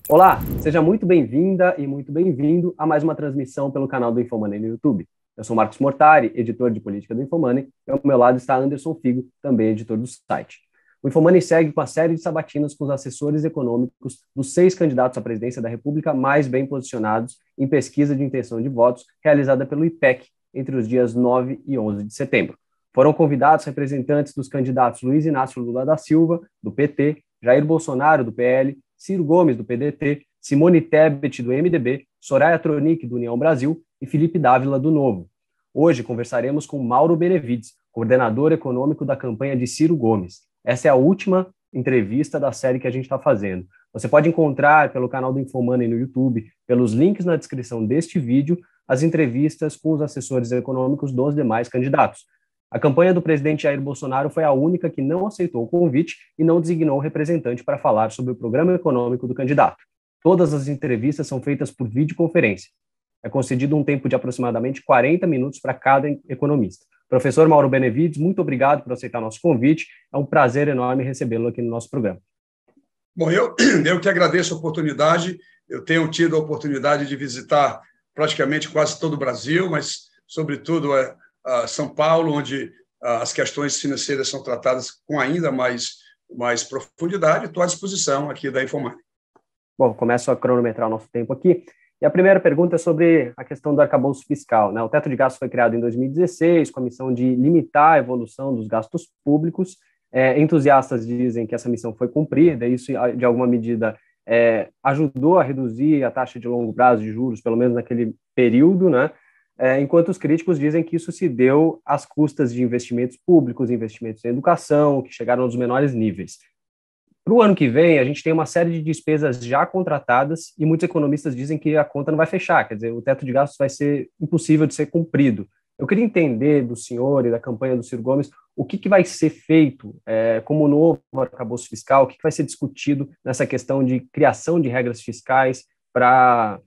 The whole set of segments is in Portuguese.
Olá, seja muito bem-vinda e muito bem-vindo a mais uma transmissão pelo canal do Infomoney no YouTube. Eu sou Marcos Mortari, editor de política do Infomoney, e ao meu lado está Anderson Figo, também editor do site. O Infomoney segue com a série de sabatinas com os assessores econômicos dos 6 candidatos à presidência da República mais bem posicionados em pesquisa de intenção de votos realizada pelo IPEC entre os dias 9 e 11 de setembro. Foram convidados representantes dos candidatos Luiz Inácio Lula da Silva, do PT, Jair Bolsonaro, do PL, Ciro Gomes, do PDT, Simone Tebet, do MDB, Soraya Tronic, do União Brasil e Felipe Dávila, do Novo. Hoje conversaremos com Mauro Benevides, coordenador econômico da campanha de Ciro Gomes. Essa é a última entrevista da série que a gente está fazendo. Você pode encontrar pelo canal do Infomoney no YouTube, pelos links na descrição deste vídeo, as entrevistas com os assessores econômicos dos demais candidatos. A campanha do presidente Jair Bolsonaro foi a única que não aceitou o convite e não designou representante para falar sobre o programa econômico do candidato. Todas as entrevistas são feitas por videoconferência. É concedido um tempo de aproximadamente 40 minutos para cada economista. Professor Mauro Benevides, muito obrigado por aceitar nosso convite. É um prazer enorme recebê-lo aqui no nosso programa. Bom, eu que agradeço a oportunidade. Eu tenho tido a oportunidade de visitar praticamente quase todo o Brasil, mas, sobretudo, São Paulo, onde as questões financeiras são tratadas com ainda mais profundidade. Estou à disposição aqui da Infomoney. Bom, começo a cronometrar o nosso tempo aqui. E a primeira pergunta é sobre a questão do arcabouço fiscal, né? O teto de gastos foi criado em 2016 com a missão de limitar a evolução dos gastos públicos. Entusiastas dizem que essa missão foi cumprida, e isso, de alguma medida, ajudou a reduzir a taxa de longo prazo de juros, pelo menos naquele período, né? Enquanto os críticos dizem que isso se deu às custas de investimentos públicos, investimentos em educação, que chegaram aos menores níveis. Para o ano que vem, a gente tem uma série de despesas já contratadas e muitos economistas dizem que a conta não vai fechar, quer dizer, o teto de gastos vai ser impossível de ser cumprido. Eu queria entender do senhor e da campanha do Ciro Gomes o que vai ser feito como novo arcabouço fiscal, o que vai ser discutido nessa questão de criação de regras fiscais para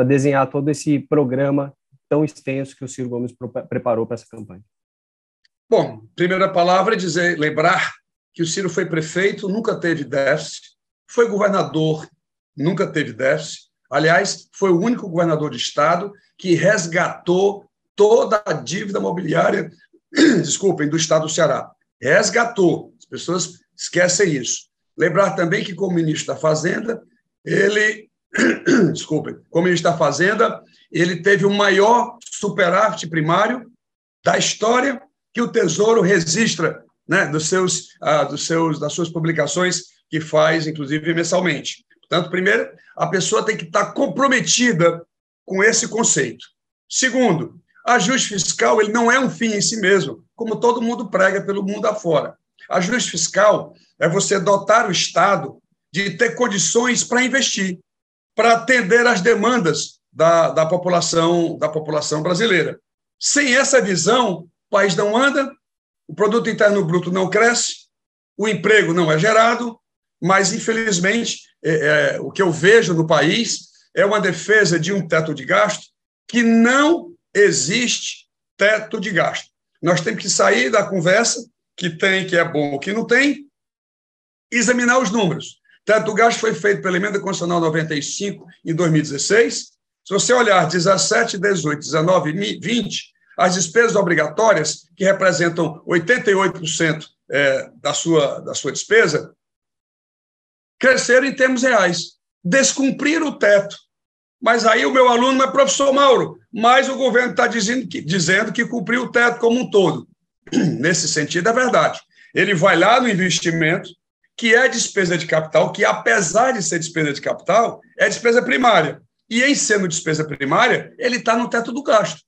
desenhar todo esse programa tão extenso que o Ciro Gomes preparou para essa campanha. Bom, primeira palavra é lembrar que o Ciro foi prefeito, nunca teve déficit, foi governador, nunca teve déficit. Aliás, foi o único governador de estado que resgatou toda a dívida mobiliária, do estado do Ceará. Resgatou. As pessoas esquecem isso. Lembrar também que, como ministro da Fazenda, ele teve o maior superávit primário da história que o Tesouro registra, né, das suas publicações, que faz, inclusive, mensalmente. Portanto, primeiro, a pessoa tem que estar comprometida com esse conceito. Segundo, ajuste fiscal ele não é um fim em si mesmo, como todo mundo prega pelo mundo afora. Ajuste fiscal é você dotar o Estado de ter condições para investir, para atender às demandas da população brasileira. Sem essa visão, o país não anda, o produto interno bruto não cresce, o emprego não é gerado, mas, infelizmente, o que eu vejo no país é uma defesa de um teto de gasto que não existe teto de gasto. Nós temos que sair da conversa que é bom ou que não tem, examinar os números. O teto do gasto foi feito pela Emenda Constitucional 95 em 2016. Se você olhar 17, 18, 19 e 20, as despesas obrigatórias, que representam 88% da sua despesa, cresceram em termos reais, descumpriram o teto. Mas aí o meu aluno é professor Mauro, mas o governo está dizendo que cumpriu o teto como um todo. Nesse sentido, é verdade. Ele vai lá no investimento, que é despesa de capital, que apesar de ser despesa de capital, é despesa primária. E em sendo despesa primária, ele está no teto do gasto.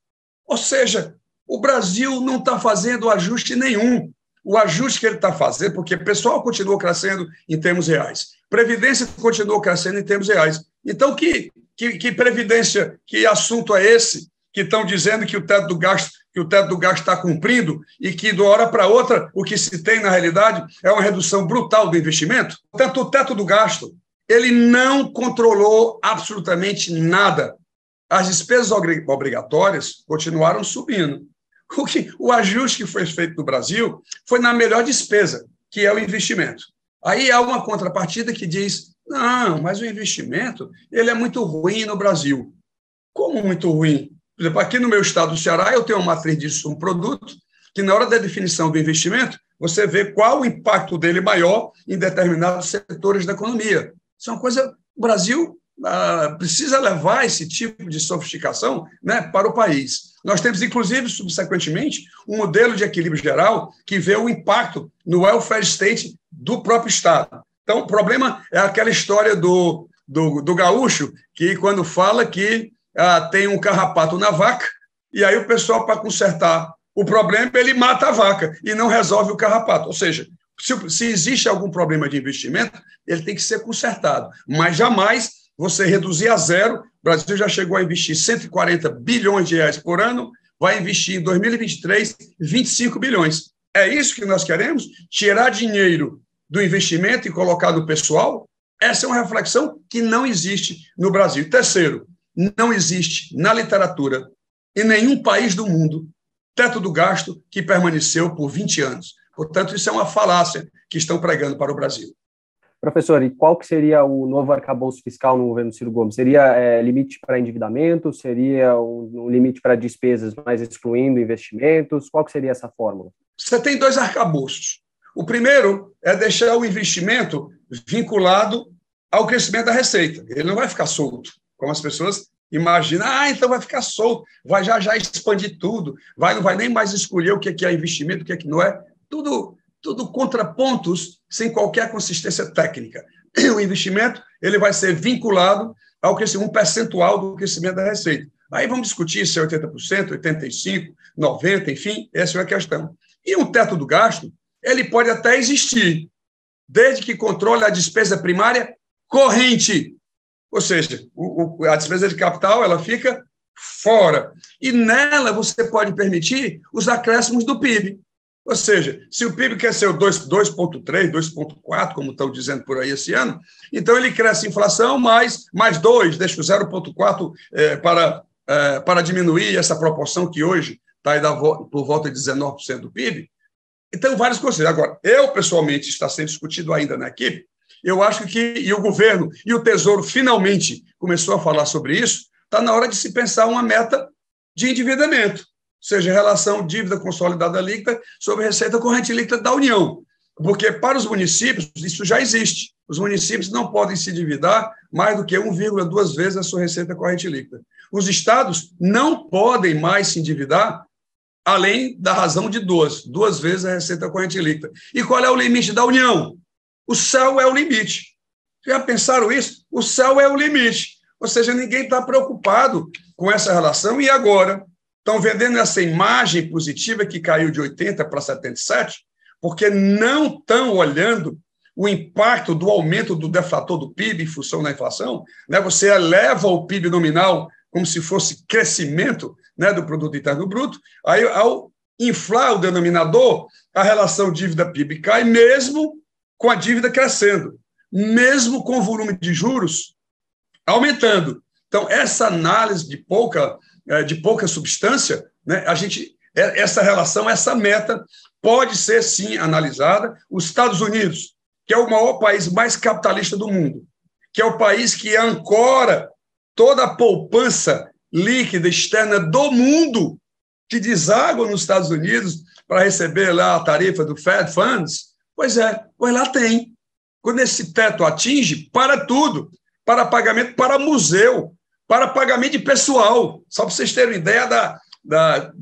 Ou seja, o Brasil não está fazendo ajuste nenhum. O ajuste que ele está fazendo, porque o pessoal continua crescendo em termos reais, Previdência continua crescendo em termos reais. Então, que previdência, que assunto é esse que estão dizendo que o teto do gasto está cumprindo e que, de uma hora para outra, o que se tem, na realidade, é uma redução brutal do investimento? Portanto, o teto do gasto ele não controlou absolutamente nada. As despesas obrigatórias continuaram subindo. O ajuste que foi feito no Brasil foi na melhor despesa, que é o investimento. Aí há uma contrapartida que diz, Não, mas o investimento ele é muito ruim no Brasil. Como muito ruim? Por exemplo, aqui no meu estado do Ceará, eu tenho uma matriz de um produto que, na hora da definição do investimento, você vê qual o impacto dele maior em determinados setores da economia. Isso é uma coisa... O Brasil precisa levar esse tipo de sofisticação, né, para o país. Nós temos, inclusive, subsequentemente, um modelo de equilíbrio geral que vê o impacto no welfare state do próprio Estado. Então, o problema é aquela história do gaúcho, que quando fala que tem um carrapato na vaca, e aí o pessoal, para consertar o problema, ele mata a vaca e não resolve o carrapato. Ou seja, se existe algum problema de investimento, ele tem que ser consertado, mas jamais você reduzir a zero. O Brasil já chegou a investir 140 bilhões de reais por ano, vai investir em 2023 25 bilhões. É isso que nós queremos? Tirar dinheiro do investimento e colocar no pessoal? Essa é uma reflexão que não existe no Brasil. Terceiro, não existe na literatura, em nenhum país do mundo, teto do gasto que permaneceu por 20 anos. Portanto, isso é uma falácia que estão pregando para o Brasil. Professor, e qual que seria o novo arcabouço fiscal no governo Ciro Gomes? Seria limite para endividamento? Seria um limite para despesas, mas excluindo investimentos? Qual que seria essa fórmula? Você tem dois arcabouços. O primeiro é deixar o investimento vinculado ao crescimento da receita. Ele não vai ficar solto, como as pessoas imaginam. Então vai ficar solto, vai já expandir tudo, não vai nem mais escolher o que é investimento, o que não é. Tudo contrapontos sem qualquer consistência técnica. O investimento ele vai ser vinculado ao crescimento, um percentual do crescimento da receita. Aí vamos discutir se é 80%, 85%, 90%, enfim, essa é a questão. E um teto do gasto, ele pode até existir, desde que controle a despesa primária corrente. Ou seja, a despesa de capital ela fica fora. E nela você pode permitir os acréscimos do PIB. Ou seja, se o PIB quer ser o 2,3, 2,4, como estão dizendo por aí esse ano, então ele cresce a inflação mais 2, deixa o 0,4 para diminuir essa proporção que hoje está aí por volta de 19% do PIB. Então, vários conselhos. Agora, eu, pessoalmente, está sendo discutido ainda na equipe, eu acho que, e o governo e o Tesouro finalmente começou a falar sobre isso, está na hora de se pensar uma meta de endividamento, seja relação dívida consolidada líquida sobre receita corrente líquida da União. Porque para os municípios, isso já existe. Os municípios não podem se endividar mais do que 1,2 vezes a sua receita corrente líquida. Os estados não podem mais se endividar além da razão de duas vezes a receita corrente líquida. E qual é o limite da União? O céu é o limite. Já pensaram isso? O céu é o limite. Ou seja, ninguém está preocupado com essa relação e agora estão vendendo essa imagem positiva que caiu de 80 para 77, porque não estão olhando o impacto do aumento do deflator do PIB em função da inflação. Né? Você eleva o PIB nominal como se fosse crescimento, né, do produto interno bruto, aí ao inflar o denominador, a relação dívida-PIB cai, mesmo com a dívida crescendo, mesmo com o volume de juros aumentando. Então, essa análise de pouca substância, né, essa relação, essa meta pode ser, sim, analisada. Os Estados Unidos, que é o maior país mais capitalista do mundo, que é o país que ancora toda a poupança líquida externa do mundo, que deságua nos Estados Unidos para receber lá a tarifa do Fed Funds, pois lá tem. Quando esse teto atinge, para tudo, para pagamento para museu, para pagamento de pessoal, só para vocês terem ideia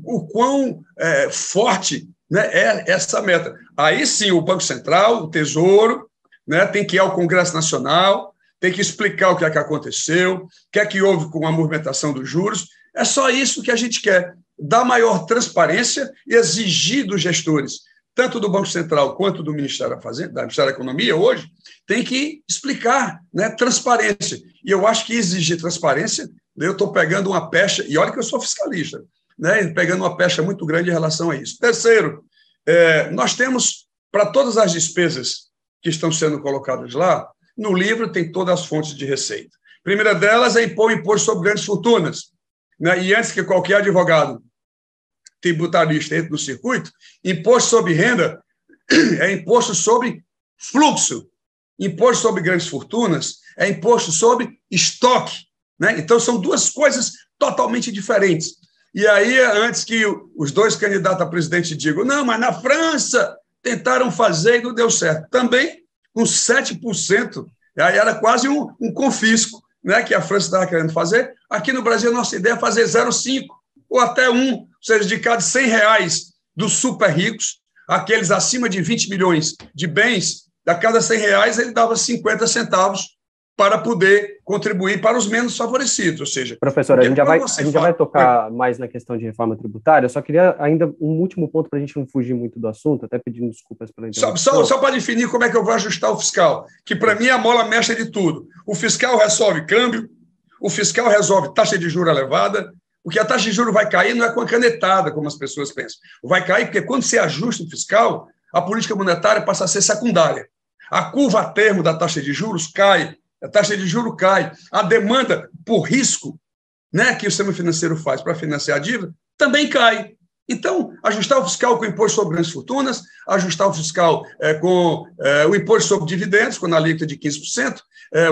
o quão forte, né, é essa meta. Aí sim, o Banco Central, o Tesouro, né, tem que ir ao Congresso Nacional, tem que explicar o que é que aconteceu, o que é que houve com a movimentação dos juros. É só isso que a gente quer, dar maior transparência e exigir dos gestores, tanto do Banco Central quanto do Ministério da Economia, hoje, tem que explicar, né, transparência. E eu acho que exigir transparência, eu estou pegando uma pecha, e olha que eu sou fiscalista, né, pegando uma pecha muito grande em relação a isso. Terceiro, nós temos, para todas as despesas que estão sendo colocadas lá, no livro tem todas as fontes de receita. A primeira delas é impor o imposto sobre grandes fortunas. Né? E antes que qualquer advogado tributarista entre no circuito, imposto sobre renda é imposto sobre fluxo. Imposto sobre grandes fortunas é imposto sobre estoque, né? Então, são duas coisas totalmente diferentes. E aí, antes que os dois candidatos a presidente digam, não, mas na França tentaram fazer e não deu certo. Também, com 7%, aí era quase um confisco, né, que a França estava querendo fazer. Aqui no Brasil, a nossa ideia é fazer 0,5% ou até 1%, ou seja, de cada R$100 dos super ricos, aqueles acima de 20 milhões de bens, a cada R$100 ele dava 50 centavos para poder contribuir para os menos favorecidos, ou seja... Professor, a gente já vai tocar mais na questão de reforma tributária, eu só queria ainda um último ponto para a gente não fugir muito do assunto, até pedindo desculpas pela interrupção. Só para definir como é que eu vou ajustar o fiscal, que para mim é a mola mestra de tudo. O fiscal resolve câmbio, o fiscal resolve taxa de juros elevada, porque a taxa de juros vai cair não é com a canetada, como as pessoas pensam. Vai cair porque quando se ajusta o fiscal, a política monetária passa a ser secundária. A curva a termo da taxa de juros cai, a taxa de juros cai, a demanda por risco, né, que o sistema financeiro faz para financiar a dívida também cai. Então, ajustar o fiscal com o imposto sobre grandes fortunas, ajustar o fiscal com o imposto sobre dividendos, com a alíquota de 15%,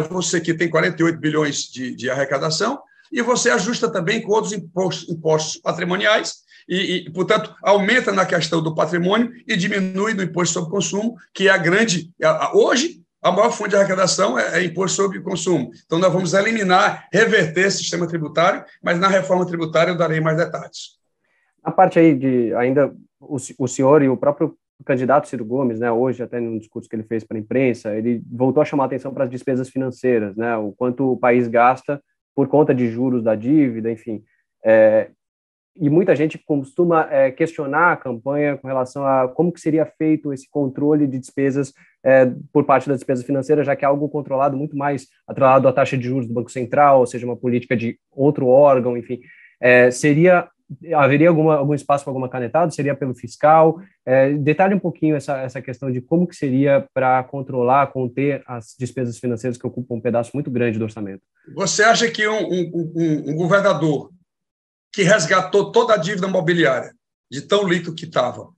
você que tem 48 bilhões de arrecadação, e você ajusta também com outros impostos patrimoniais, e, portanto, aumenta na questão do patrimônio e diminui no imposto sobre consumo, que é a grande... Hoje, a maior fonte de arrecadação é imposto sobre consumo. Então, nós vamos eliminar, reverter esse sistema tributário, mas na reforma tributária eu darei mais detalhes. A parte aí de ainda o senhor e o próprio candidato Ciro Gomes, né, hoje até no discurso que ele fez para a imprensa, ele voltou a chamar a atenção para as despesas financeiras, né, o quanto o país gasta por conta de juros da dívida, enfim. E muita gente costuma questionar a campanha com relação a como que seria feito esse controle de despesas por parte da despesa financeira, já que é algo controlado muito mais atrelado à taxa de juros do Banco Central, ou seja, uma política de outro órgão, enfim. Haveria algum espaço para alguma canetada? Seria pelo fiscal? Detalhe um pouquinho essa questão de como que seria para controlar, conter as despesas financeiras que ocupam um pedaço muito grande do orçamento. Você acha que um governador que resgatou toda a dívida imobiliária, de tão líquido que estava,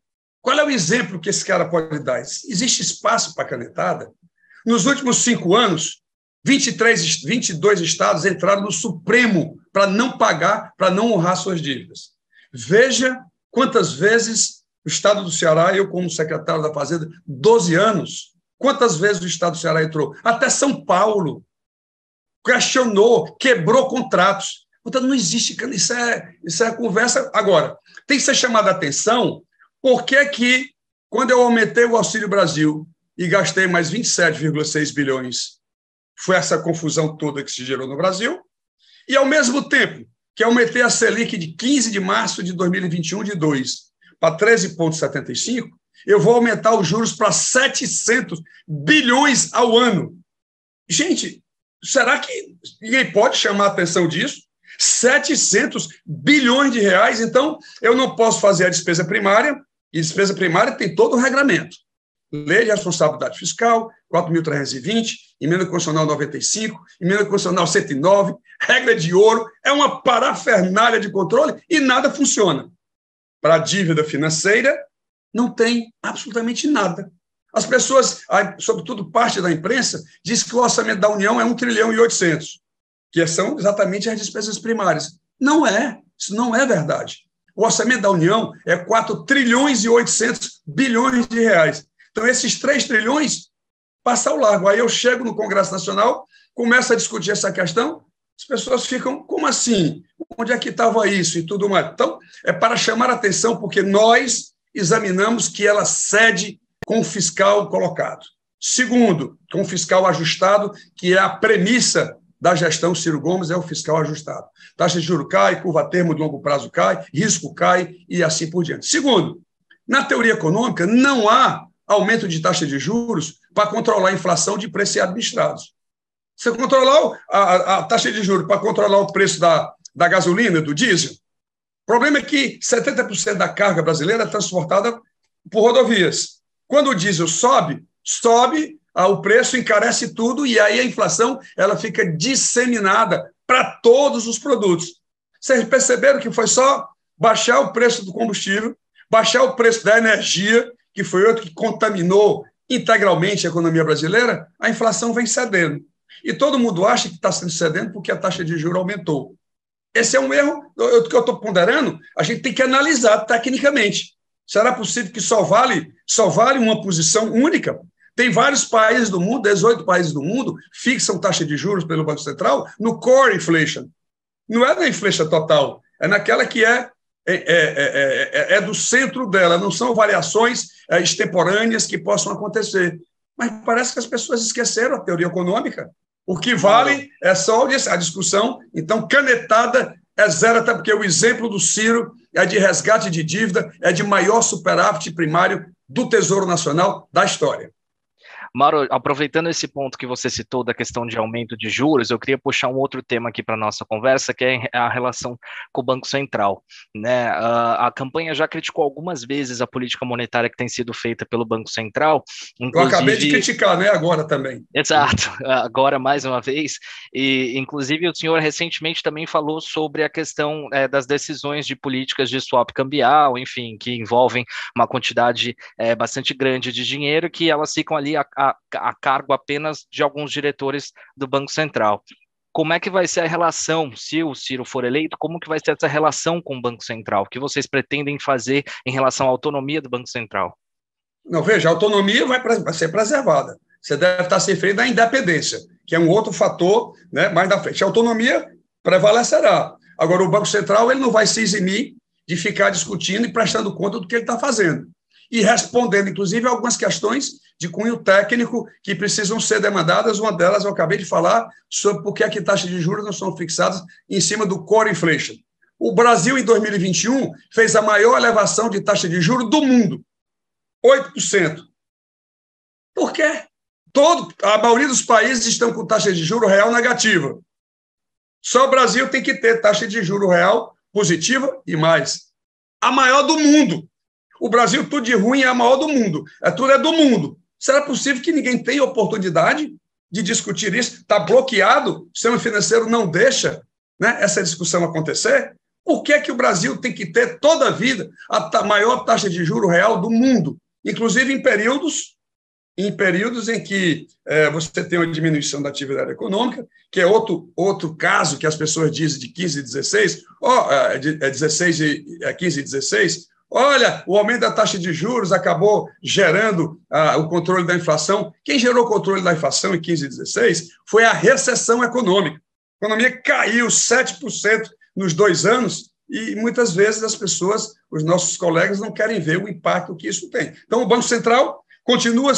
qual é o exemplo que esse cara pode dar? Existe espaço para canetada? Nos últimos 5 anos, 22 estados entraram no Supremo para não pagar, para não honrar suas dívidas. Veja quantas vezes o estado do Ceará, eu como secretário da Fazenda, 12 anos, quantas vezes o estado do Ceará entrou? Até São Paulo questionou, quebrou contratos. Portanto, não existe, isso é conversa. Agora, tem que ser chamada a atenção porque que, quando eu aumentei o Auxílio Brasil e gastei mais 27,6 bilhões, foi essa confusão toda que se gerou no Brasil, e, ao mesmo tempo, que aumentei a Selic de 15 de março de 2021 de 2 para 13,75, eu vou aumentar os juros para 700 bilhões ao ano. Gente, será que ninguém pode chamar a atenção disso? 700 bilhões de reais, então eu não posso fazer a despesa primária, e despesa primária tem todo o regramento. Lei de responsabilidade fiscal, 4.320, emenda constitucional 95, emenda constitucional 109, regra de ouro, é uma parafernália de controle e nada funciona. Para a dívida financeira, não tem absolutamente nada. As pessoas, sobretudo parte da imprensa, diz que o orçamento da União é 1 trilhão e 800, que são exatamente as despesas primárias. Não é, isso não é verdade. O orçamento da União é 4 trilhões e 800 bilhões de reais. Então, esses 3 trilhões passam ao largo. Aí eu chego no Congresso Nacional, começo a discutir essa questão, as pessoas ficam, como assim? Onde é que estava isso e tudo mais? Então, é para chamar a atenção, porque nós examinamos que ela cede com o fiscal colocado. Segundo, com o fiscal ajustado, que é a premissa da gestão Ciro Gomes, é o fiscal ajustado. Taxa de juros cai, curva a termo de longo prazo cai, risco cai e assim por diante. Segundo, na teoria econômica, não há aumento de taxa de juros para controlar a inflação de preços administrados. Você controlar a taxa de juros para controlar o preço da gasolina, do diesel, o problema é que 70% da carga brasileira é transportada por rodovias. Quando o diesel sobe, o preço encarece tudo e aí a inflação ela fica disseminada para todos os produtos. Vocês perceberam que foi só baixar o preço do combustível, baixar o preço da energia, que foi outro que contaminou integralmente a economia brasileira, a inflação vem cedendo. E todo mundo acha que está sendo cedendo porque a taxa de juros aumentou. Esse é um erro que eu estou ponderando, a gente tem que analisar tecnicamente. Será possível que só vale uma posição única? Tem vários países do mundo, 18 países do mundo, fixam taxa de juros pelo Banco Central no core inflation. Não é na inflation total, é naquela que é do centro dela, não são variações extemporâneas que possam acontecer. Mas parece que as pessoas esqueceram a teoria econômica. O que vale é só a discussão, então, canetada é zero, até porque o exemplo do Ciro é de resgate de dívida, é de maior superávit primário do Tesouro Nacional da história. Mauro, aproveitando esse ponto que você citou da questão de aumento de juros, eu queria puxar um outro tema aqui para a nossa conversa, que é a relação com o Banco Central, né? A campanha já criticou algumas vezes a política monetária que tem sido feita pelo Banco Central. Eu acabei de criticar, né? Agora também. Exato, agora mais uma vez. E, inclusive, o senhor recentemente também falou sobre a questão das decisões de políticas de swap cambial, enfim, que envolvem uma quantidade bastante grande de dinheiro, que elas ficam ali a cargo apenas de alguns diretores do Banco Central. Como é que vai ser a relação, se o Ciro for eleito, como que vai ser essa relação com o Banco Central? O que vocês pretendem fazer em relação à autonomia do Banco Central? Não, veja, a autonomia vai ser preservada. Você deve estar se referindo à independência, que é um outro fator, né, mais na frente. A autonomia prevalecerá. Agora, o Banco Central ele não vai se eximir de ficar discutindo e prestando conta do que ele está fazendo. E respondendo, inclusive, algumas questões de cunho técnico que precisam ser demandadas. Uma delas eu acabei de falar sobre por que é que taxas de juros não são fixadas em cima do core inflation. O Brasil, em 2021, fez a maior elevação de taxa de juros do mundo, 8%. Por quê? A maioria dos países estão com taxa de juros real negativa. Só o Brasil tem que ter taxa de juros real positiva e mais. A maior do mundo. O Brasil, tudo de ruim, é a maior do mundo. Tudo é do mundo. Será possível que ninguém tenha oportunidade de discutir isso? Está bloqueado? O sistema financeiro não deixa, né, essa discussão acontecer? Por que é que o Brasil tem que ter toda a vida a maior taxa de juros real do mundo? Inclusive em períodos em que você tem uma diminuição da atividade econômica, que é outro caso que as pessoas dizem de 15 e 16, 15 e 16, olha, o aumento da taxa de juros acabou gerando o controle da inflação. Quem gerou o controle da inflação em 15 e 16 foi a recessão econômica. A economia caiu 7% nos 2 anos e muitas vezes as pessoas, os nossos colegas, não querem ver o impacto que isso tem. Então, o Banco Central continua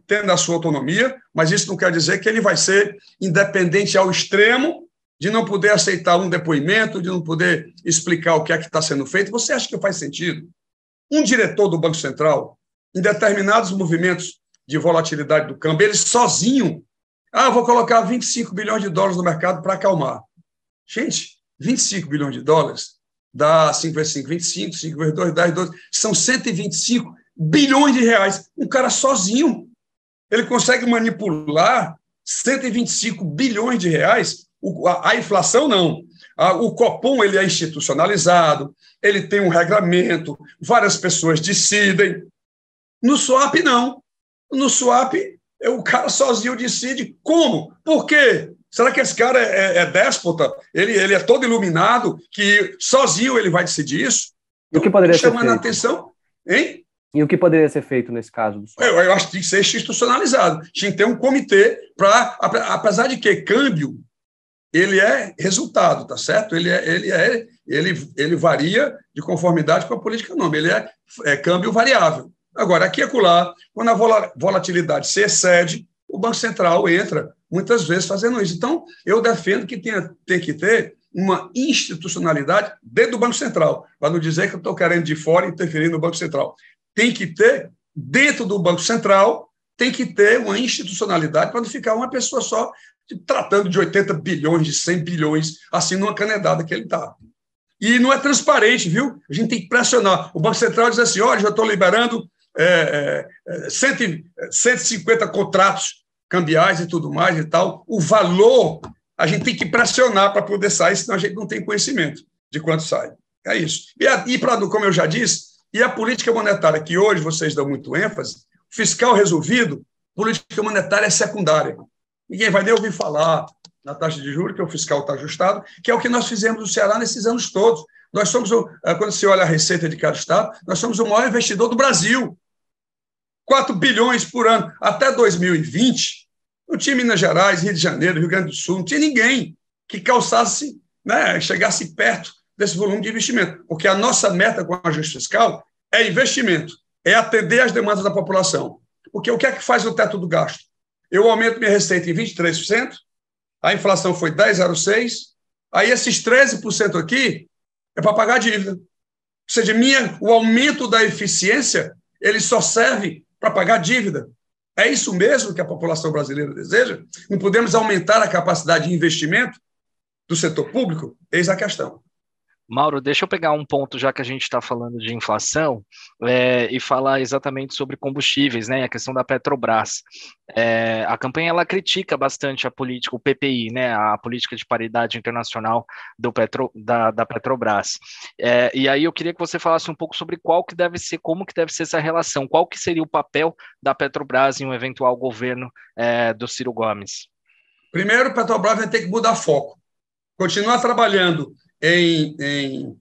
tendo a sua autonomia, mas isso não quer dizer que ele vai ser independente ao extremo de não poder aceitar um depoimento, de não poder explicar o que é que está sendo feito. Você acha que faz sentido? Um diretor do Banco Central, em determinados movimentos de volatilidade do câmbio, ele sozinho, vou colocar 25 bilhões de dólares no mercado para acalmar. Gente, 25 bilhões de dólares dá 5 vezes 5, 25, 5 vezes 2, 10, 12, são 125 bilhões de reais. Um cara sozinho, ele consegue manipular 125 bilhões de reais. A inflação, não. O Copom ele é institucionalizado, ele tem um regramento, várias pessoas decidem. No swap, não. No swap, o cara sozinho decide. Como? Por quê? Será que esse cara é déspota? Ele é todo iluminado, que sozinho ele vai decidir isso? E o que poderia ser chamando a atenção, hein? E o que poderia ser feito nesse caso? Eu acho que tem que ser institucionalizado. Tinha que ter um comitê para, apesar de que câmbio, ele é resultado, tá certo? Ele varia de conformidade com a política econômica. Ele é câmbio variável. Agora, aqui e acolá, quando a volatilidade se excede, o Banco Central entra muitas vezes fazendo isso. Então, eu defendo que tem que ter uma institucionalidade dentro do Banco Central, para não dizer que eu estou querendo de fora interferir no Banco Central. Tem que ter, dentro do Banco Central, tem que ter uma institucionalidade para não ficar uma pessoa só tratando de 80 bilhões, de 100 bilhões, assim, numa canedada que ele está. E não é transparente, viu? A gente tem que pressionar. O Banco Central diz assim, olha, já estou liberando 150 contratos cambiais e tudo mais e tal. O valor, a gente tem que pressionar para poder sair, senão a gente não tem conhecimento de quanto sai. É isso. Como eu já disse, e a política monetária, que hoje vocês dão muito ênfase, fiscal resolvido, política monetária é secundária. Ninguém vai nem ouvir falar na taxa de juros, que o fiscal está ajustado, que é o que nós fizemos no Ceará nesses anos todos. Nós somos, quando se olha a receita de cada estado, nós somos o maior investidor do Brasil. 4 bilhões por ano. Até 2020, não tinha Minas Gerais, Rio de Janeiro, Rio Grande do Sul, não tinha ninguém que calçasse, né, chegasse perto desse volume de investimento. Porque a nossa meta com o ajuste fiscal é investimento, é atender às demandas da população. Porque o que é que faz o teto do gasto? Eu aumento minha receita em 23%, a inflação foi 10,06%, aí esses 13% aqui é para pagar a dívida. Ou seja, o aumento da eficiência, ele só serve para pagar a dívida. É isso mesmo que a população brasileira deseja? Não podemos aumentar a capacidade de investimento do setor público? Eis a questão. Mauro, deixa eu pegar um ponto, já que a gente está falando de inflação, e falar exatamente sobre combustíveis, né, a questão da Petrobras. A campanha ela critica bastante a política, o PPI, né, a política de paridade internacional da Petrobras. E aí eu queria que você falasse um pouco sobre como que deve ser essa relação, qual que seria o papel da Petrobras em um eventual governo do Ciro Gomes. Primeiro, a Petrobras vai ter que mudar foco, continuar trabalhando em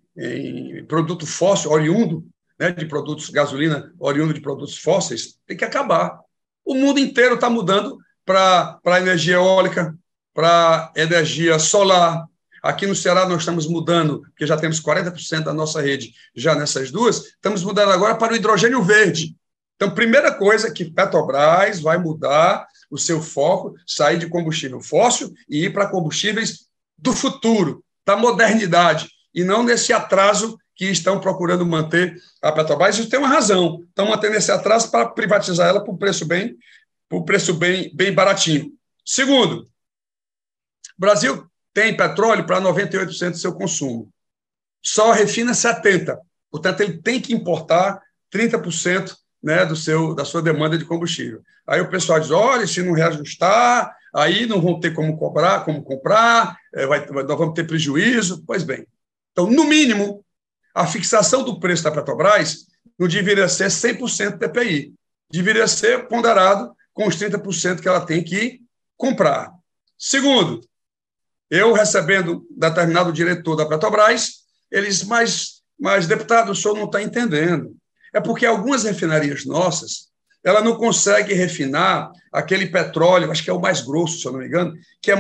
produto fóssil, oriundo, né, de produtos, gasolina oriundo de produtos fósseis, tem que acabar. O mundo inteiro está mudando para a energia eólica, para energia solar. Aqui no Ceará nós estamos mudando, porque já temos 40% da nossa rede já nessas duas, estamos mudando agora para o hidrogênio verde. Então, primeira coisa que Petrobras vai mudar o seu foco, sair de combustível fóssil e ir para combustíveis do futuro, da modernidade, e não nesse atraso que estão procurando manter a Petrobras. Isso tem uma razão. Estão mantendo esse atraso para privatizar ela por preço bem baratinho. Segundo, o Brasil tem petróleo para 98% do seu consumo. Só refina 70%. Portanto, ele tem que importar 30%, né, da sua demanda de combustível. Aí o pessoal diz, olha, se não reajustar, aí não vão ter como comprar, nós vamos ter prejuízo. Pois bem, então, no mínimo, a fixação do preço da Petrobras não deveria ser 100% PPI, deveria ser ponderado com os 30% que ela tem que comprar. Segundo, eu recebendo determinado diretor da Petrobras, ele disse, mas deputado, o senhor não está entendendo. É porque algumas refinarias nossas, ela não consegue refinar aquele petróleo, acho que é o mais grosso, se eu não me engano, que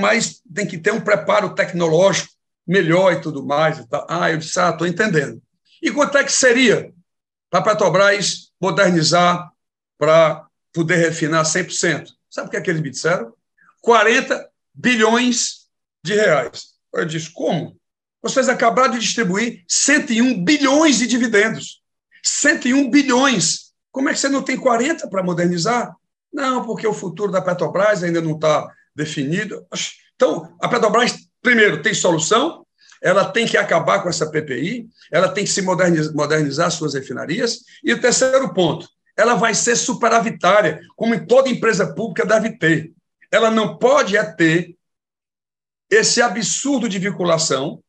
tem que ter um preparo tecnológico melhor e tudo mais. E tal. Eu disse, estou entendendo. E quanto é que seria para a Petrobras modernizar para poder refinar 100%? Sabe o que é que eles me disseram? 40 bilhões de reais. Eu disse, como? Vocês acabaram de distribuir 101 bilhões de dividendos. 101 bilhões. Como é que você não tem 40 para modernizar? Não, porque o futuro da Petrobras ainda não está definido. Então, a Petrobras, primeiro, tem solução, ela tem que acabar com essa PPI, ela tem que se modernizar suas refinarias. E o terceiro ponto, ela vai ser superavitária, como em toda empresa pública deve ter. Ela não pode ter esse absurdo de vinculação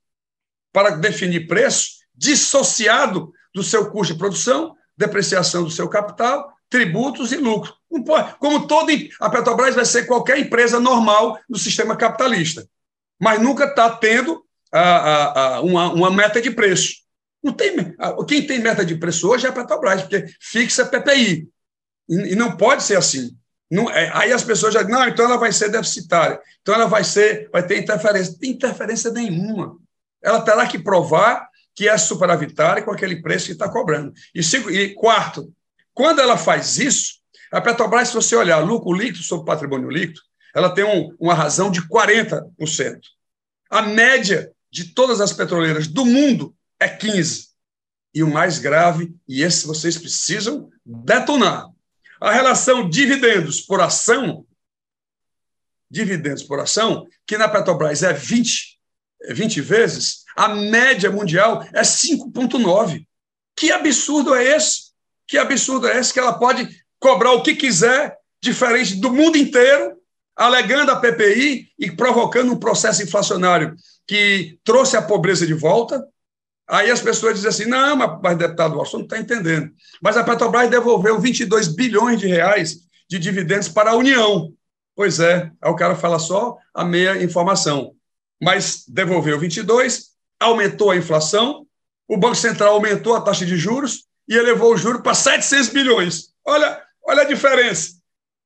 para definir preço dissociado do seu custo de produção, depreciação do seu capital, tributos e lucro. Não pode, a Petrobras vai ser qualquer empresa normal no sistema capitalista, mas nunca está tendo uma meta de preço. Quem tem meta de preço hoje é a Petrobras, porque fixa PPI. E não pode ser assim. Aí as pessoas já dizem, não, então ela vai ser deficitária, então ela vai ter interferência. Não tem interferência nenhuma. Ela terá que provar que é superavitária com aquele preço que está cobrando. E quarto, quando ela faz isso, a Petrobras, se você olhar lucro líquido sobre patrimônio líquido, ela tem uma razão de 40%. A média de todas as petroleiras do mundo é 15%. E o mais grave, e esse vocês precisam detonar, a relação dividendos por ação, que na Petrobras é 20 vezes, a média mundial é 5,9. Que absurdo é esse? Que absurdo é esse que ela pode cobrar o que quiser, diferente do mundo inteiro, alegando a PPI e provocando um processo inflacionário que trouxe a pobreza de volta, Aí as pessoas dizem assim, não, mas deputado Washington não está entendendo. Mas a Petrobras devolveu 22 bilhões de reais de dividendos para a União. Pois é, aí o cara fala só a meia informação. Mas devolveu 22, aumentou a inflação, o Banco Central aumentou a taxa de juros e elevou o juro para 700 bilhões. Olha a diferença.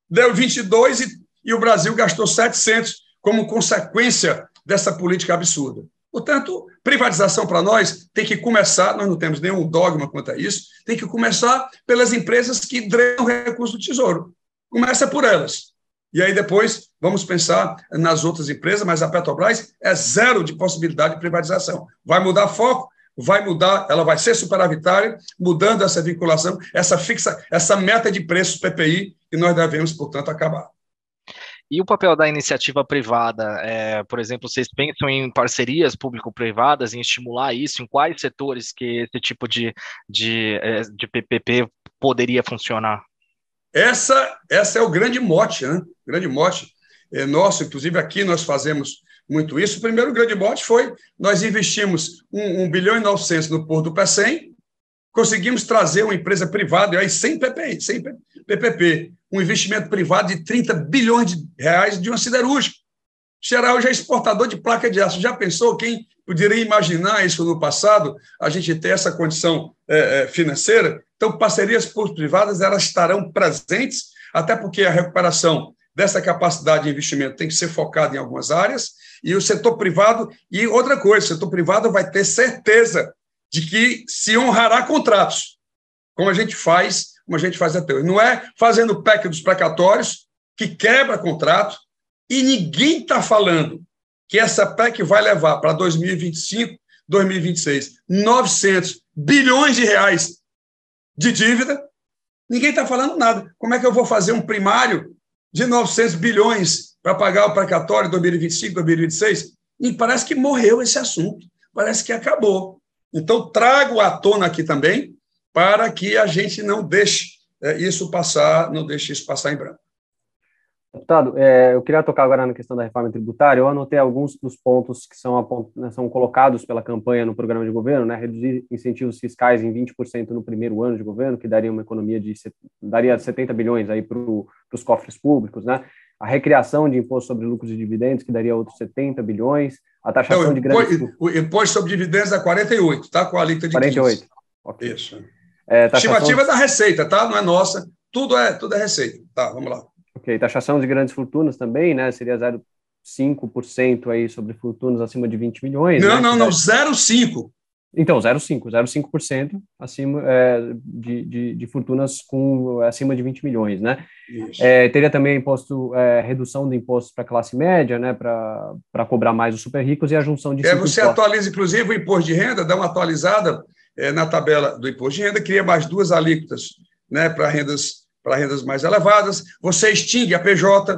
Deu 22 e o Brasil gastou 700 como consequência dessa política absurda. Portanto, privatização para nós tem que começar, nós não temos nenhum dogma quanto a isso, tem que começar pelas empresas que drenam recursos do Tesouro. Começa por elas. E aí depois vamos pensar nas outras empresas, mas a Petrobras é zero de possibilidade de privatização. Vai mudar foco, vai mudar, ela vai ser superavitária, mudando essa vinculação, essa meta de preços PPI, que nós devemos, portanto, acabar. E o papel da iniciativa privada, por exemplo, vocês pensam em parcerias público-privadas, em estimular isso? Em quais setores que esse tipo de PPP poderia funcionar? Essa é o grande mote, né? O grande mote nosso, inclusive aqui nós fazemos muito isso. O primeiro grande mote foi, nós investimos 1 bilhão e 900 no Porto do Pecém, conseguimos trazer uma empresa privada, aí sem PPP, um investimento privado de 30 bilhões de reais de uma siderúrgica. Xeral já é exportador de placa de aço. Já pensou quem poderia imaginar isso no passado, a gente ter essa condição financeira? Então, parcerias público-privadas, elas estarão presentes, até porque a recuperação dessa capacidade de investimento tem que ser focada em algumas áreas, e o setor privado, e outra coisa, o setor privado vai ter certeza de que se honrará contratos, como a gente faz até hoje. Não é fazendo PEC dos precatórios, que quebra contrato, e ninguém está falando que essa PEC vai levar para 2025, 2026, 900 bilhões de reais de dívida. Ninguém está falando nada. Como é que eu vou fazer um primário de 900 bilhões para pagar o precatório em 2025, 2026? E parece que morreu esse assunto, parece que acabou. Então, trago à tona aqui também para que a gente não deixe isso passar em branco. Deputado, eu queria tocar agora na questão da reforma tributária. Eu anotei alguns dos pontos que são colocados pela campanha no programa de governo, né? Reduzir incentivos fiscais em 20% no primeiro ano de governo, que daria uma economia daria 70 bilhões aí para os cofres públicos, né? A recriação de imposto sobre lucros e dividendos, que daria outros 70 bilhões, a taxação de grandes... O imposto sobre dividendos é 48, tá? Com a alíquota de 48. 15. Okay. Isso. Estimativa da Receita, tá? Não é nossa. Tudo é Receita. Tá, vamos lá. Ok, taxação de grandes fortunas também, né? Seria 0,5% aí sobre fortunas acima de 20 milhões. Não, né? não, 0,5%. Então, 0,5% acima de fortunas acima de 20 milhões, né? Teria também redução de impostos para a classe média, né? Para cobrar mais os super ricos e a junção de... Você atualiza, inclusive, o imposto de renda, dá uma atualizada na tabela do imposto de renda, cria mais 2 alíquotas, né? Para rendas mais elevadas, você extingue a PJ,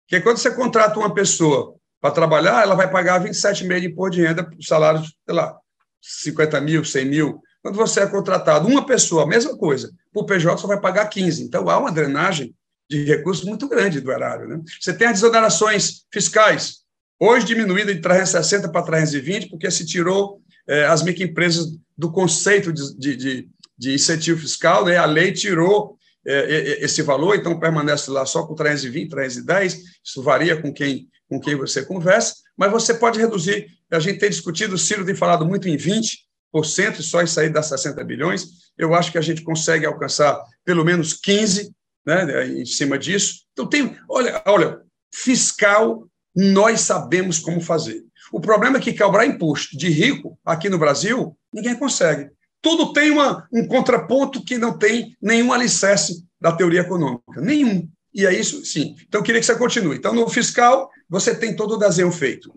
porque quando você contrata uma pessoa para trabalhar, ela vai pagar 27,5% de imposto de renda por salários, sei lá, 50 mil, 100 mil. Quando você é contratado, uma pessoa, a mesma coisa, por PJ só vai pagar 15%. Então, há uma drenagem de recursos muito grande do erário, né? Você tem as desonerações fiscais, hoje diminuída de 360 para 320, porque se tirou as microempresas do conceito de incentivo fiscal, né? A lei tirou esse valor, então permanece lá só com 320, 310, isso varia com quem você conversa, mas você pode reduzir. A gente tem discutido, o Ciro tem falado muito em 20%, e só isso aí dá 60 bilhões. Eu acho que a gente consegue alcançar pelo menos 15%, né, em cima disso. Então, olha, fiscal, nós sabemos como fazer. O problema é que cobrar imposto de rico aqui no Brasil, ninguém consegue. Tudo tem um contraponto que não tem nenhum alicerce da teoria econômica, nenhum. E é isso, sim. Então, eu queria que você continue. Então, no fiscal, você tem todo o desenho feito.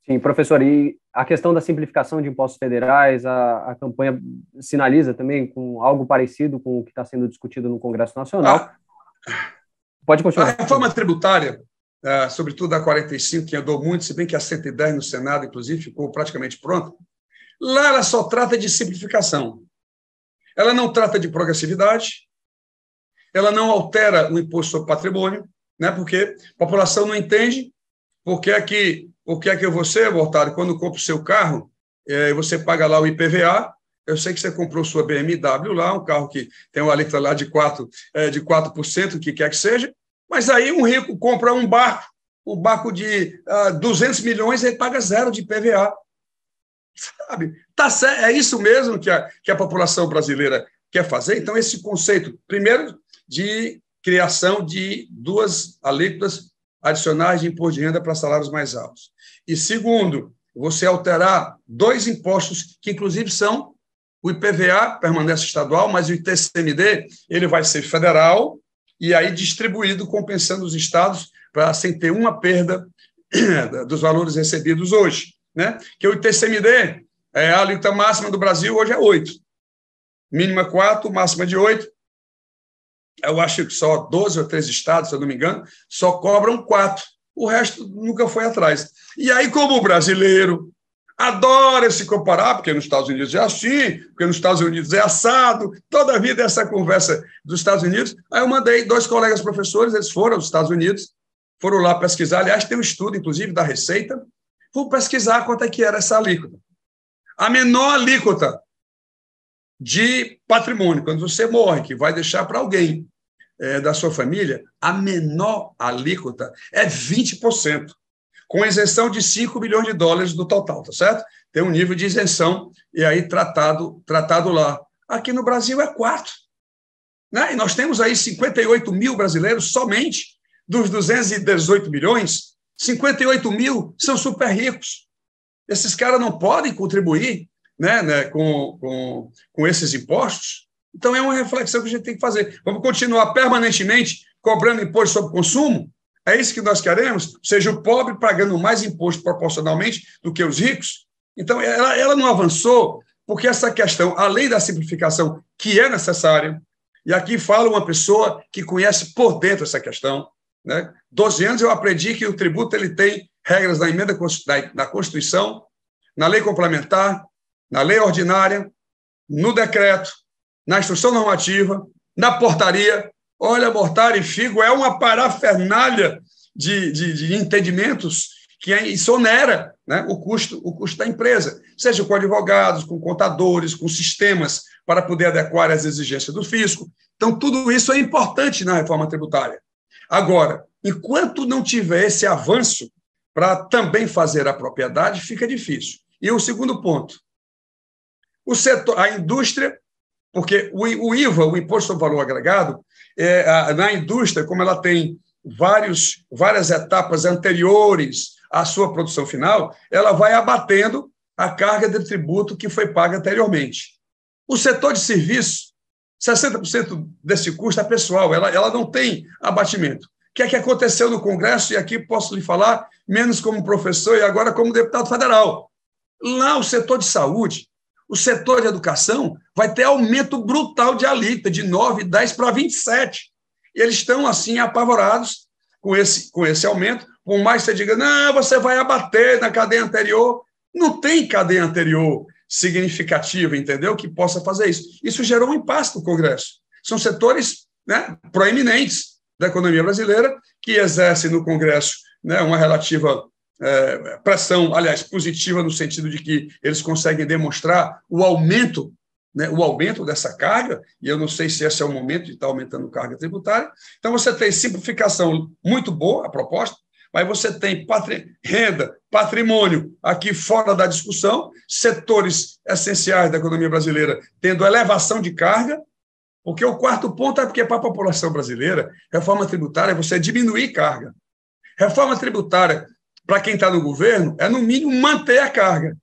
Sim, professor, e a questão da simplificação de impostos federais, a campanha sinaliza também com algo parecido com o que está sendo discutido no Congresso Nacional. Pode continuar. A reforma tributária, sobretudo a 45, que andou muito, se bem que a 110 no Senado, inclusive, ficou praticamente pronta. Lá ela só trata de simplificação. Ela não trata de progressividade, ela não altera o imposto sobre patrimônio, né, porque a população não entende por que é que você, Mortari, quando compra o seu carro, você paga lá o IPVA. Eu sei que você comprou sua BMW lá, um carro que tem uma alíquota lá de 4%, o que quer que seja, mas aí um rico compra um barco de 200 milhões e ele paga 0 de IPVA. Sabe? É isso mesmo que a população brasileira quer fazer. Então, esse conceito, primeiro, de criação de 2 alíquotas adicionais de imposto de renda para salários mais altos. E, segundo, você alterar 2 impostos que, inclusive, são o IPVA, permanece estadual, mas o ITCMD ele vai ser federal e aí distribuído, compensando os estados para sem ter uma perda dos valores recebidos hoje. Né? Que o ITCMD, a alíquota máxima do Brasil hoje é 8. Mínima 4, máxima de 8. Eu acho que só 12 ou 13 estados, se eu não me engano, só cobram 4. O resto nunca foi atrás. E aí, como o brasileiro adora se comparar, porque nos Estados Unidos é assim, porque nos Estados Unidos é assado, toda a vida essa conversa dos Estados Unidos. Aí eu mandei 2 colegas professores, eles foram aos Estados Unidos, foram lá pesquisar. Aliás, tem um estudo, inclusive, da Receita. Vou pesquisar quanto é que era essa alíquota. A menor alíquota de patrimônio, quando você morre, que vai deixar para alguém da sua família, a menor alíquota é 20%, com isenção de $5 bilhões do total, tá certo? Tem um nível de isenção, e aí tratado lá. Aqui no Brasil é 4%. Né? E nós temos aí 58 mil brasileiros somente, dos 218 milhões, 58 mil são super ricos. Esses caras não podem contribuir com esses impostos. Então, é uma reflexão que a gente tem que fazer. Vamos continuar permanentemente cobrando imposto sobre consumo? É isso que nós queremos? Ou seja, o pobre pagando mais imposto proporcionalmente do que os ricos? Então, ela não avançou porque essa questão, além da simplificação que é necessária, e aqui fala uma pessoa que conhece por dentro essa questão, né? 12 anos eu aprendi que o tributo ele tem regras na emenda da Constituição, na lei complementar, na lei ordinária, no decreto, na instrução normativa, na portaria. Olha, mortalha e figo é uma parafernália de entendimentos que isso onera, né, o custo da empresa, seja com advogados, com contadores, com sistemas para poder adequar às exigências do fisco. Então, tudo isso é importante na reforma tributária. Agora, enquanto não tiver esse avanço para também fazer a propriedade, fica difícil. E o segundo ponto, o setor, a indústria, porque o IVA, o Imposto sobre Valor Agregado, na indústria, como ela tem várias etapas anteriores à sua produção final, ela vai abatendo a carga de tributo que foi paga anteriormente. O setor de serviço, 60% desse custo é pessoal, ela não tem abatimento. O que é que aconteceu no Congresso? E aqui posso lhe falar, menos como professor e agora como deputado federal. Lá, o setor de saúde, o setor de educação vai ter aumento brutal de alíquota, de 9, 10 para 27. E eles estão, assim, apavorados com esse aumento. Por mais que você diga, não, você vai abater na cadeia anterior. Não tem cadeia anterior significativa, entendeu? Que possa fazer isso. Isso gerou um impasse no Congresso. São setores, né, proeminentes da economia brasileira que exercem no Congresso, né, uma relativa pressão, aliás, positiva no sentido de que eles conseguem demonstrar o aumento dessa carga, e eu não sei se esse é o momento de estar aumentando carga tributária. Então, você tem simplificação muito boa, a proposta, mas você tem renda, patrimônio aqui fora da discussão, setores essenciais da economia brasileira tendo elevação de carga, porque o quarto ponto é porque para a população brasileira, reforma tributária é você diminuir carga. Reforma tributária, para quem está no governo, é, no mínimo, manter a carga.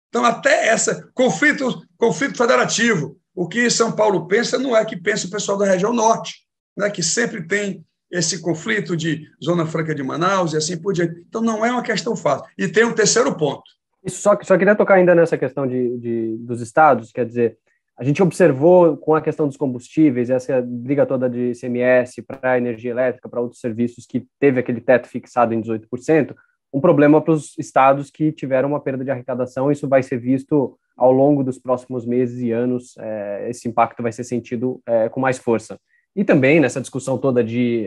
Então, até essa conflito federativo, o que São Paulo pensa não é que pensa o pessoal da região norte, né, que sempre tem esse conflito de Zona Franca de Manaus e assim por diante. Então, não é uma questão fácil. E tem um terceiro ponto. Só queria tocar ainda nessa questão dos estados, quer dizer, a gente observou com a questão dos combustíveis, essa briga toda de ICMS para energia elétrica, para outros serviços que teve aquele teto fixado em 18%, um problema para os estados que tiveram uma perda de arrecadação. Isso vai ser visto ao longo dos próximos meses e anos, esse impacto vai ser sentido com mais força. E também, nessa discussão toda de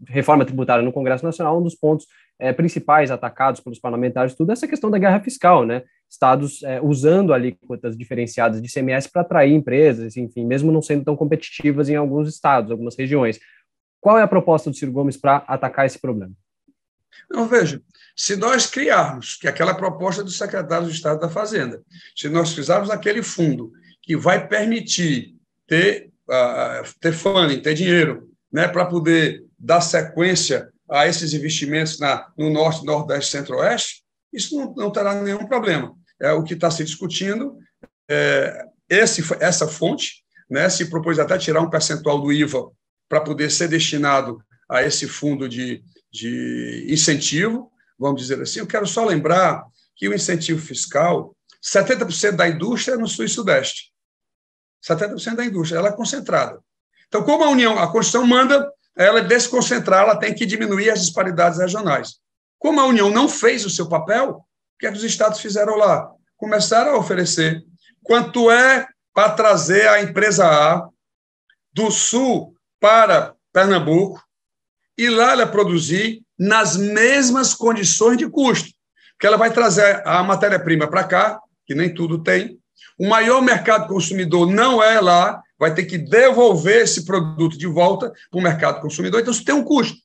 reforma tributária no Congresso Nacional, um dos pontos principais atacados pelos parlamentares, tudo essa questão da guerra fiscal, né? Estados usando alíquotas diferenciadas de ICMS para atrair empresas, enfim, mesmo não sendo tão competitivas em alguns estados, algumas regiões. Qual é a proposta do Ciro Gomes para atacar esse problema? Não, veja, se nós criarmos, que é aquela proposta do secretário de Estado da Fazenda, se nós fizermos aquele fundo que vai permitir ter funding, ter dinheiro, né, para poder dar sequência a esses investimentos no Norte, Nordeste, Centro-Oeste, isso não terá nenhum problema. O que está se discutindo essa fonte, né, se propôs até tirar um percentual do IVA para poder ser destinado a esse fundo de incentivo, vamos dizer assim. Eu quero só lembrar que o incentivo fiscal, 70% da indústria é no Sul e Sudeste. 70% da indústria, ela é concentrada. Então, como a Constituição manda ela desconcentrar, ela tem que diminuir as disparidades regionais. Como a União não fez o seu papel, o que é que os estados fizeram lá? Começaram a oferecer quanto é para trazer a empresa A do Sul para Pernambuco e lá ela produzir nas mesmas condições de custo, porque ela vai trazer a matéria-prima para cá, que nem tudo tem. O maior mercado consumidor não é lá, vai ter que devolver esse produto de volta para o mercado consumidor, então isso tem um custo.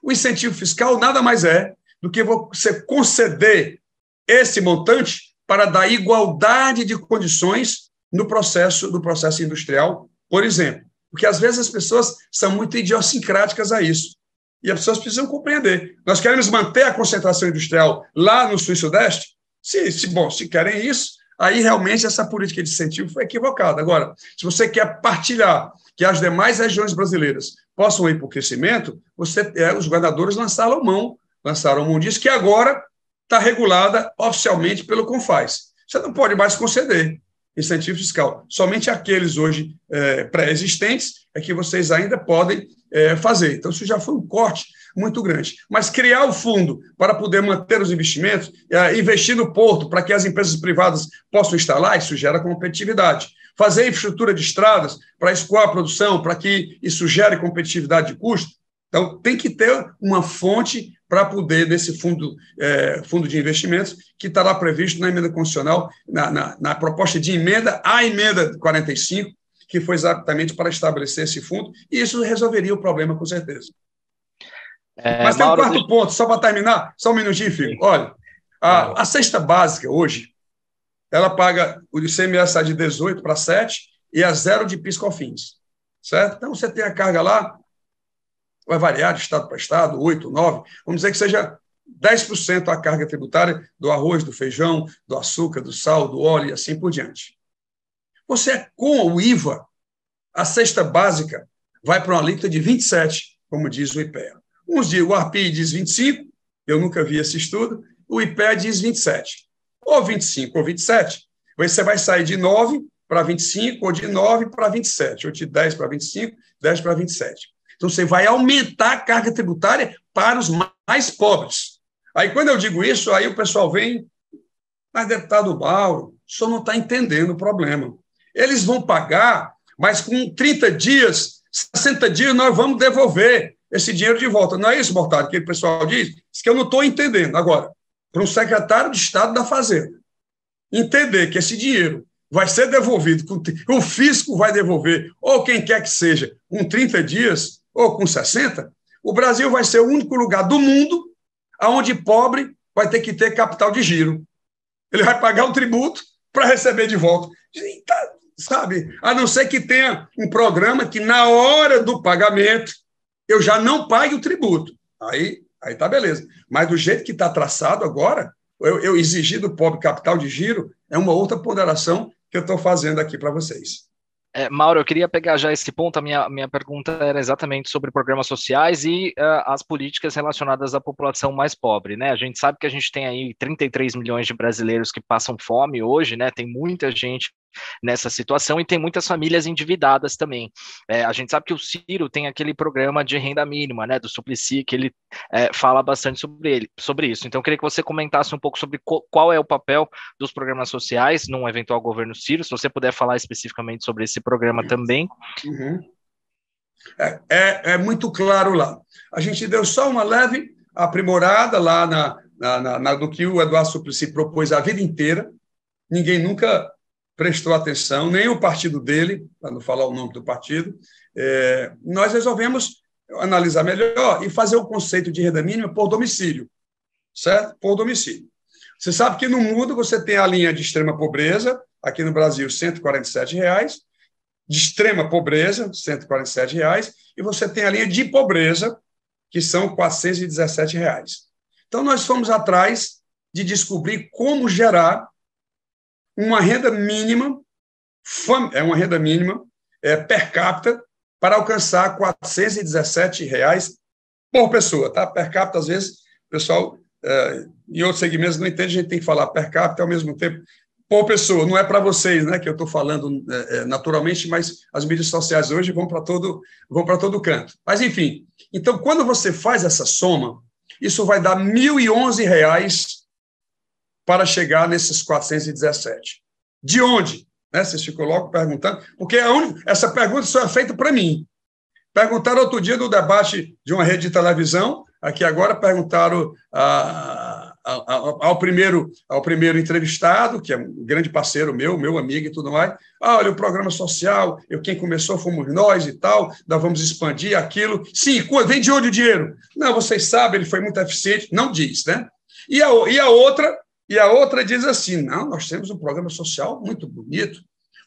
O incentivo fiscal nada mais é do que você conceder esse montante para dar igualdade de condições no processo industrial, por exemplo. Porque, às vezes, as pessoas são muito idiosincráticas a isso. E as pessoas precisam compreender. Nós queremos manter a concentração industrial lá no Sul e Sudeste? Se querem isso, aí realmente essa política de incentivo foi equivocada. Agora, se você quer partilhar que as demais regiões brasileiras possam ir para o crescimento, os governadores lançaram mão disso, que agora está regulada oficialmente pelo CONFAS. Você não pode mais conceder incentivo fiscal. Somente aqueles hoje pré-existentes é que vocês ainda podem fazer. Então, isso já foi um corte muito grande. Mas criar o fundo para poder manter os investimentos, investir no porto para que as empresas privadas possam instalar, isso gera competitividade. Fazer infraestrutura de estradas para escoar a produção, para que isso gere competitividade de custo. Então, tem que ter uma fonte para poder, desse fundo de investimentos, que está lá previsto na emenda constitucional, na proposta de emenda, a emenda 45, que foi exatamente para estabelecer esse fundo, e isso resolveria o problema, com certeza. Mas tem um quarto ponto, só para terminar, só um minutinho, Fico. Olha, a cesta básica, hoje, ela paga o ICMS de 18 para 7 e a 0 de PIS/COFINS, certo? Então, você tem a carga lá, vai variar de estado para estado, 8, 9, vamos dizer que seja 10% a carga tributária do arroz, do feijão, do açúcar, do sal, do óleo e assim por diante. Você, com o IVA, a cesta básica vai para uma alíquota de 27, como diz o IPEA. O ARPI diz 25, eu nunca vi esse estudo, o IPEA diz 27. Ou 25 ou 27, você vai sair de 9 para 25, ou de 9 para 27, ou de 10 para 25, 10 para 27. Então, você vai aumentar a carga tributária para os mais pobres. Aí, quando eu digo isso, aí o pessoal vem, mas, deputado Mauro, o senhor não está entendendo o problema. Eles vão pagar, mas com 30 dias, 60 dias, nós vamos devolver esse dinheiro de volta. Não é isso, Mortado, que o pessoal diz? Isso que eu não estou entendendo. Agora, para um secretário de Estado da Fazenda entender que esse dinheiro vai ser devolvido, o fisco vai devolver, ou quem quer que seja, com 30 dias ou com 60, o Brasil vai ser o único lugar do mundo onde pobre vai ter que ter capital de giro. Ele vai pagar um tributo para receber de volta. Sabe? A não ser que tenha um programa que, na hora do pagamento, eu já não pague o tributo. Aí tá beleza. Mas do jeito que está traçado agora, eu exigir do pobre capital de giro é uma outra ponderação que eu estou fazendo aqui para vocês. Mauro, eu queria pegar já esse ponto, a minha pergunta era exatamente sobre programas sociais e as políticas relacionadas à população mais pobre, né? A gente sabe que a gente tem aí 33 milhões de brasileiros que passam fome hoje, né? Tem muita gente nessa situação e tem muitas famílias endividadas também. A gente sabe que o Ciro tem aquele programa de renda mínima, né, do Suplicy, que ele fala bastante sobre isso. Então, eu queria que você comentasse um pouco sobre qual é o papel dos programas sociais num eventual governo Ciro, se você puder falar especificamente sobre esse programa também. Uhum. É muito claro lá. A gente deu só uma leve aprimorada lá do que o Eduardo Suplicy propôs a vida inteira. Ninguém nunca prestou atenção, nem o partido dele, para não falar o nome do partido. Nós resolvemos analisar melhor e fazer o conceito de renda mínima por domicílio, certo? Por domicílio. Você sabe que no mundo você tem a linha de extrema pobreza, aqui no Brasil, R$ 147, de extrema pobreza, R$ 147, e você tem a linha de pobreza, que são R$ 417. Então, nós fomos atrás de descobrir como gerar uma renda mínima, per capita, para alcançar R$ 417 por pessoa. Tá? Per capita, às vezes, o pessoal, em outros segmentos, não entende, a gente tem que falar per capita ao mesmo tempo, por pessoa. Não é para vocês, né, que eu estou falando naturalmente, mas as mídias sociais hoje vão para todo canto. Mas, enfim, então, quando você faz essa soma, isso vai dar R$ 1.011 para chegar nesses 417. De onde? Vocês ficam logo perguntando, porque essa pergunta só é feita para mim. Perguntaram outro dia no debate de uma rede de televisão, aqui agora perguntaram ao primeiro entrevistado, que é um grande parceiro meu amigo e tudo mais, olha, o programa social, quem começou fomos nós e tal, nós vamos expandir aquilo. Sim, vem de onde o dinheiro? Não, vocês sabem, ele foi muito eficiente. Não diz, né? E a outra diz assim, não, nós temos um programa social muito bonito,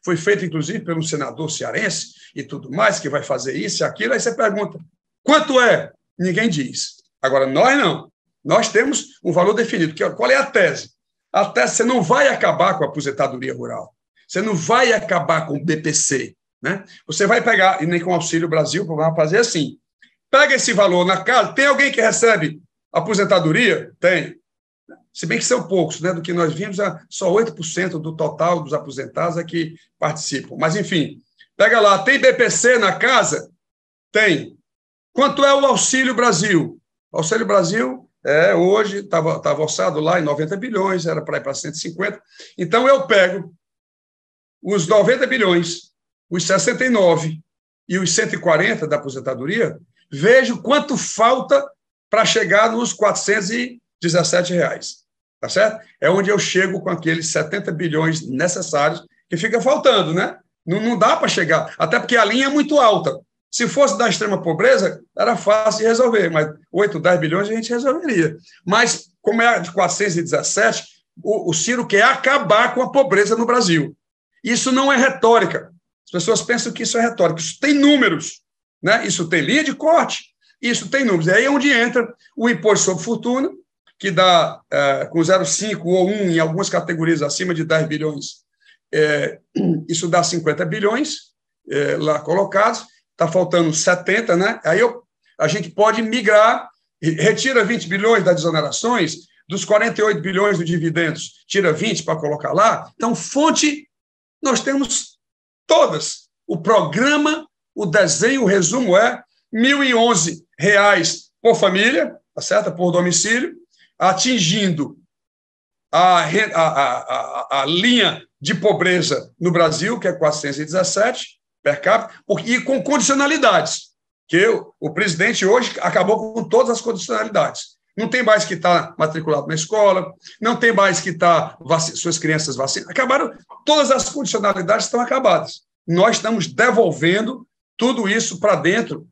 foi feito, inclusive, pelo senador cearense e tudo mais, que vai fazer isso e aquilo. Aí você pergunta, quanto é? Ninguém diz. Agora, nós não. Nós temos um valor definido. Qual é a tese? A tese, você não vai acabar com a aposentadoria rural. Você não vai acabar com o BPC. Né? Você vai pegar, e nem com o Auxílio Brasil, vai fazer assim. Pega esse valor na casa. Tem alguém que recebe aposentadoria? Tem. Se bem que são poucos, né? Do que nós vimos, só 8% do total dos aposentados é que participam. Mas, enfim, pega lá. Tem BPC na casa? Tem. Quanto é o Auxílio Brasil? O Auxílio Brasil, hoje, estava orçado lá em 90 bilhões, era para ir para 150. Então, eu pego os 90 bilhões, os 69 e os 140 da aposentadoria, vejo quanto falta para chegar nos 417 reais. Tá certo? É onde eu chego com aqueles 70 bilhões necessários que fica faltando, né? Não dá para chegar, até porque a linha é muito alta. Se fosse da extrema pobreza, era fácil de resolver, mas 8, 10 bilhões a gente resolveria. Mas, como é de 417, o Ciro quer acabar com a pobreza no Brasil. Isso não é retórica. As pessoas pensam que isso é retórica. Isso tem números, né? Isso tem linha de corte, isso tem números. E aí é onde entra o imposto sobre fortuna, que dá com 0,5 ou 1 em algumas categorias acima de 10 bilhões, isso dá 50 bilhões lá colocados, está faltando 70, né? Aí a gente pode migrar, retira 20 bilhões das desonerações, dos 48 bilhões de dividendos, tira 20 para colocar lá. Então, fonte, nós temos todas. O programa, o desenho, o resumo é R$ 1.011 por família, tá certo? Por domicílio, atingindo a linha de pobreza no Brasil, que é 417 per capita, e com condicionalidades, que o presidente hoje acabou com todas as condicionalidades. Não tem mais que estar matriculado na escola, não tem mais que estar suas crianças vacinadas. Acabaram, todas as condicionalidades estão acabadas. Nós estamos devolvendo tudo isso para dentro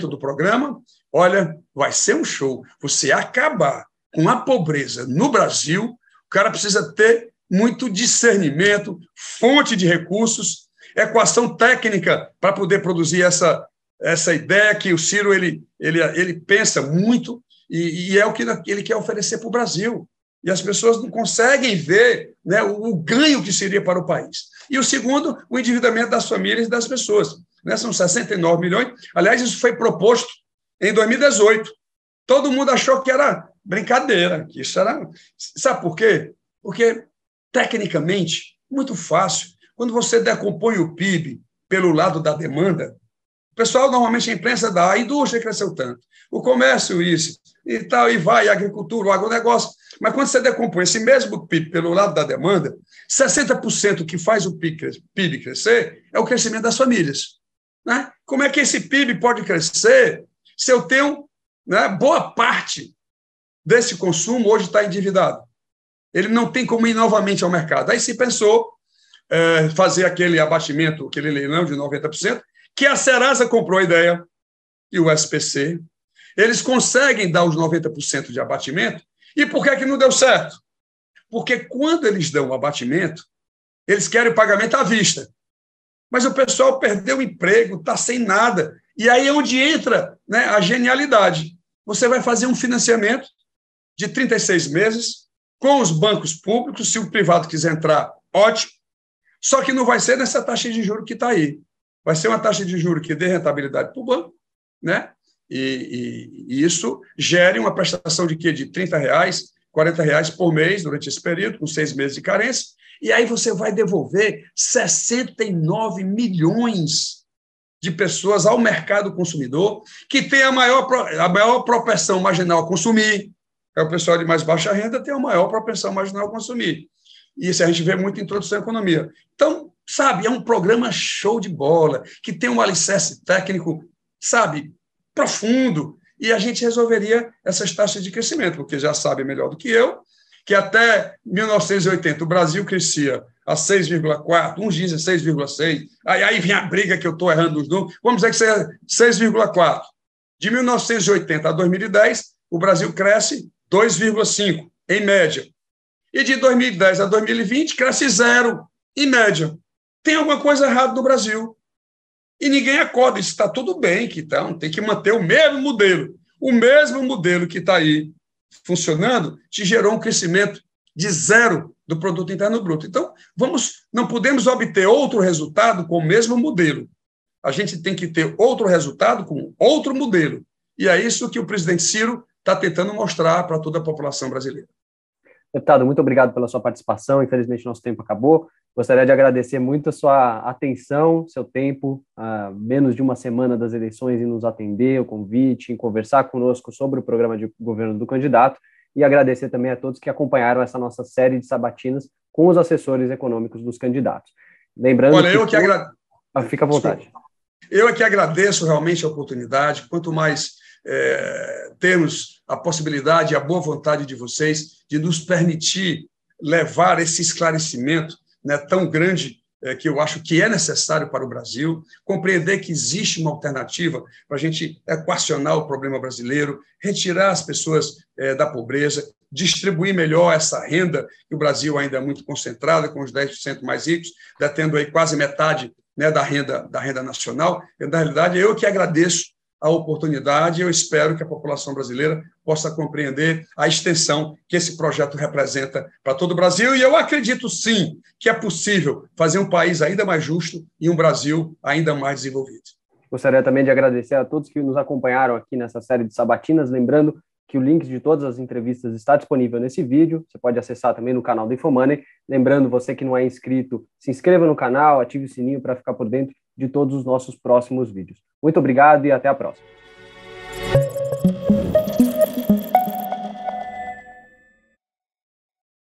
do programa. Olha, vai ser um show. Você acabar com a pobreza no Brasil, o cara precisa ter muito discernimento, fonte de recursos, equação técnica para poder produzir essa ideia que o Ciro ele pensa muito e é o que ele quer oferecer para o Brasil. E as pessoas não conseguem ver, né, o ganho que seria para o país. E o segundo, o endividamento das famílias e das pessoas. Né, são 69 milhões. Aliás, isso foi proposto em 2018. Todo mundo achou que era brincadeira, que isso era... Sabe por quê? Porque, tecnicamente, muito fácil. Quando você decompõe o PIB pelo lado da demanda, o pessoal, normalmente, a imprensa dá, a indústria cresceu tanto, o comércio isso, e tal, e vai, a agricultura, o agronegócio. Mas quando você decompõe esse mesmo PIB pelo lado da demanda, 60% que faz o PIB crescer é o crescimento das famílias. Né? Como é que esse PIB pode crescer se eu tenho, né, boa parte desse consumo hoje está endividado. Ele não tem como ir novamente ao mercado. Aí se pensou fazer aquele abatimento, aquele leilão de 90%, que a Serasa comprou a ideia, e o SPC. Eles conseguem dar os 90% de abatimento. E por que não deu certo? Porque quando eles dão o abatimento, eles querem o pagamento à vista. Mas o pessoal perdeu o emprego, está sem nada. E aí é onde entra, né, a genialidade. Você vai fazer um financiamento de 36 meses com os bancos públicos, se o privado quiser entrar, ótimo. Só que não vai ser nessa taxa de juros que está aí. Vai ser uma taxa de juros que dê rentabilidade para o banco, né? E isso gere uma prestação de quê? De R$30, R$40 por mês durante esse período, com 6 meses de carência, e aí você vai devolver 69 milhões de pessoas ao mercado consumidor, que tem a maior propensão marginal a consumir. O pessoal de mais baixa renda tem a maior propensão marginal a consumir. E isso a gente vê muito em introdução à economia. Então, sabe, é um programa show de bola, que tem um alicerce técnico, sabe, profundo, e a gente resolveria essas taxas de crescimento, porque já sabe melhor do que eu, que até 1980 o Brasil crescia a 6,4, uns dizem 6,6, aí vem a briga que eu estou errando os números, vamos dizer que seja 6,4. De 1980 a 2010, o Brasil cresce 2,5, em média. E de 2010 a 2020, cresce 0, em média. Tem alguma coisa errada no Brasil. E ninguém acorda, isso está tudo bem, que então, tem que manter o mesmo modelo. O mesmo modelo que está aí funcionando te gerou um crescimento de 0 do produto interno bruto. Então, não podemos obter outro resultado com o mesmo modelo. A gente tem que ter outro resultado com outro modelo. E é isso que o presidente Ciro está tentando mostrar para toda a população brasileira. Deputado, muito obrigado pela sua participação. Infelizmente, nosso tempo acabou. Gostaria de agradecer muito a sua atenção, seu tempo, a menos de uma semana das eleições, em nos atender, o convite, em conversar conosco sobre o programa de governo do candidato, e agradecer também a todos que acompanharam essa nossa série de sabatinas com os assessores econômicos dos candidatos. Lembrando Fica à vontade. Desculpa. Eu é que agradeço realmente a oportunidade. Quanto mais temos a possibilidade e a boa vontade de vocês de nos permitir levar esse esclarecimento, né, tão grande que eu acho que é necessário para o Brasil, compreender que existe uma alternativa para a gente equacionar o problema brasileiro, retirar as pessoas da pobreza, distribuir melhor essa renda, que o Brasil ainda é muito concentrado, com os 10% mais ricos, detendo aí quase metade, né, da renda nacional. Na realidade, eu que agradeço a oportunidade, e eu espero que a população brasileira possa compreender a extensão que esse projeto representa para todo o Brasil, e eu acredito, sim, que é possível fazer um país ainda mais justo e um Brasil ainda mais desenvolvido. Gostaria também de agradecer a todos que nos acompanharam aqui nessa série de sabatinas, lembrando que o link de todas as entrevistas está disponível nesse vídeo, você pode acessar também no canal do Infomoney. Lembrando, você que não é inscrito, se inscreva no canal, ative o sininho para ficar por dentro de todos os nossos próximos vídeos. Muito obrigado e até a próxima.